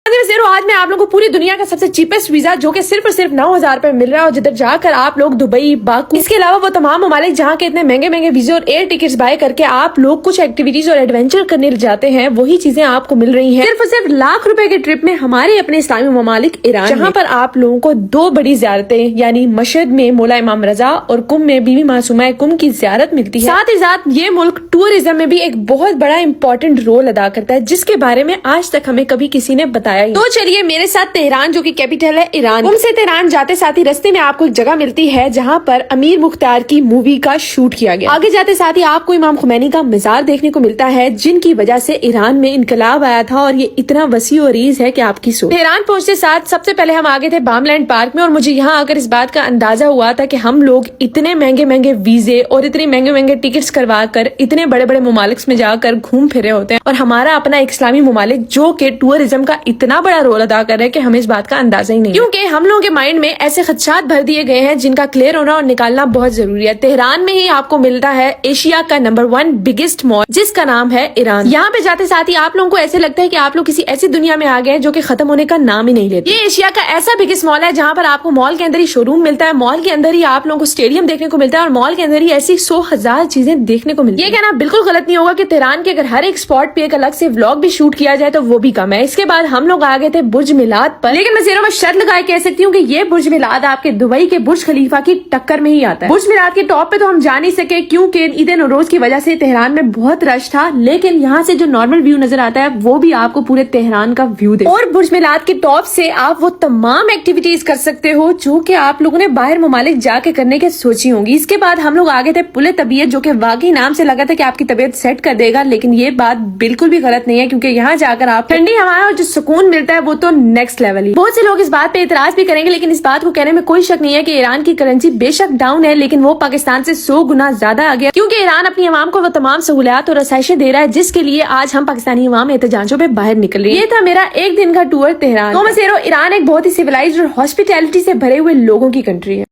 آج میں آپ لوگوں کو پوری دنیا کا سب سے چیپسٹ ویزا جو کہ صرف اور صرف 9,000 روپے مل رہا ہے اور جدھر جا کر آپ لوگ دبئی، باکو، اس کے علاوہ وہ تمام ممالک جہاں کے اتنے مہنگے مہنگے ویزے اور ایئر ٹکٹس بائی کر کے آپ لوگ کچھ ایکٹیویٹیز اور ایڈونچر کرنے جاتے ہیں، وہی چیزیں آپ کو مل رہی ہیں صرف اور صرف لاکھ روپے کے ٹرپ میں ہمارے اپنے اسلامی ممالک ایران، جہاں پر آپ لوگوں کو 2 بڑی زیارتیں یعنی مشہد میں مولا امام رضا اور کم میں بی بی معصومہ کم کی زیارت ملتی ہے۔ ساتھ ہی ساتھ یہ ملک ٹورزم میں بھی ایک بہت بڑا امپورٹنٹ رول ادا کرتا ہے جس کے بارے میں آج تک ہمیں کبھی کسی نے بتایا ہی۔ تو چلیے میرے ساتھ تہران جو کہ کیپیٹل ہے ایران، ان سے تہران جاتے ساتھ ہی رستے میں آپ کو ایک جگہ ملتی ہے جہاں پر امیر مختار کی مووی کا شوٹ کیا گیا۔ آگے جاتے ساتھ ہی آپ کو امام خمینی کا مزار دیکھنے کو ملتا ہے جن کی وجہ سے ایران میں انقلاب آیا تھا اور یہ اتنا وسیع و عریض ہے کہ آپ کی سوچ۔ تہران پہنچتے ساتھ سب سے پہلے ہم آگے تھے بام لینڈ پارک میں اور مجھے یہاں آ کر اس بات کا اندازہ ہوا تھا کہ ہم لوگ اتنے مہنگے مہنگے ویزے اور اتنے مہنگے مہنگے ٹکٹس کروا کر اتنے بڑے بڑے ممالک میں جا کر گھوم پھر رہے ہوتے ہیں اور ہمارا اپنا ایک اسلامی ممالک جو کہ ٹورزم کا اتنا بڑا رول ادا کر رہے ہیں کہ ہمیں اس بات کا اندازہ ہی نہیں، کیونکہ ہم لوگوں کے مائنڈ میں ایسے خدشات بھر دیے گئے ہیں جن کا کلیئر ہونا اور نکالنا بہت ضروری ہے۔ تہران میں ہی آپ کو ملتا ہے ایشیا کا نمبر 1 بگیسٹ مال جس کا نام ہے ایران۔ یہاں پہ جاتے ساتھ ہی آپ لوگوں کو ایسے لگتا ہے کہ آپ لوگ کسی ایسی دنیا میں آ گئے ہیں جو کہ ختم ہونے کا نام ہی نہیں لیتی۔ یہ ایشیا کا ایسا بگیسٹ مال ہے جہاں پر آپ کو مال کے اندر ہی شو روم ملتا ہے، مال کے اندر ہی آپ لوگوں کو اسٹیڈیم دیکھنے کو ملتا ہے اور مال کے اندر ہی ایسی 100,000 چیزیں دیکھنے کو ملتی ہے۔ یہ کہنا بالکل غلط نہیں ہوگا کہ تہران کے اگر ہر ایک اسپاٹ پہ ایک الگ سے ولاگ بھی شوٹ کیا جائے تو وہ بھی کم ہے۔ اس کے بعد ہم لوگ آ گئے تھے برج میلاد پر، لیکن میں زیرو میں شرط لگائے کہہ سکتی ہوں کہ یہ برج میلاد آپ کے دبئی کے برج خلیفہ کی ٹکر میں ہی آتا ہے۔ برج میلاد کے ٹاپ پہ تو ہم جا نہیں سکے کیونکہ عید نوروز کی وجہ سے تہران میں بہت رش تھا، لیکن یہاں سے جو نارمل ویو نظر آتا ہے وہ بھی آپ کو پورے تہران کا ویو دے اور برج میلاد کے ٹاپ سے آپ وہ تمام ایکٹیویٹیز کر سکتے ہو جو کہ آپ لوگوں نے باہر ممالک جا کے کرنے کے سوچی ہوں گی۔ اس کے بعد ہم لوگ آگے تھے پل طبیعت جو کہ واقعی نام سے لگا تھا کہ آپ کی طبیعت سیٹ کر دے گا، لیکن یہ بات بالکل بھی غلط نہیں ہے کیونکہ یہاں جا کر آپ ٹھنڈی ہوائیں اور جو سکون ملتا ہے وہ تو نیکسٹ لیول ہی۔ بہت سے لوگ اس بات پہ اعتراض بھی کریں گے لیکن اس بات کو کہنے میں کوئی شک نہیں ہے کہ ایران کی کرنسی بے شک ڈاؤن ہے لیکن وہ پاکستان سے 100 گنا زیادہ آ گیا کیونکہ ایران اپنی عوام کو وہ تمام سہولیات اور رسائشیں دے رہا ہے جس کے لیے آج ہم پاکستانی عوام احتجاجوں پہ باہر نکل رہی ہے۔ یہ تھا میرا ایک دن کا ٹور تہران۔ تو میں ایران ایک بہت ہی سیولائزڈ اور ہاسپٹیلٹی سے بھرے ہوئے لوگوں کی کنٹری ہے۔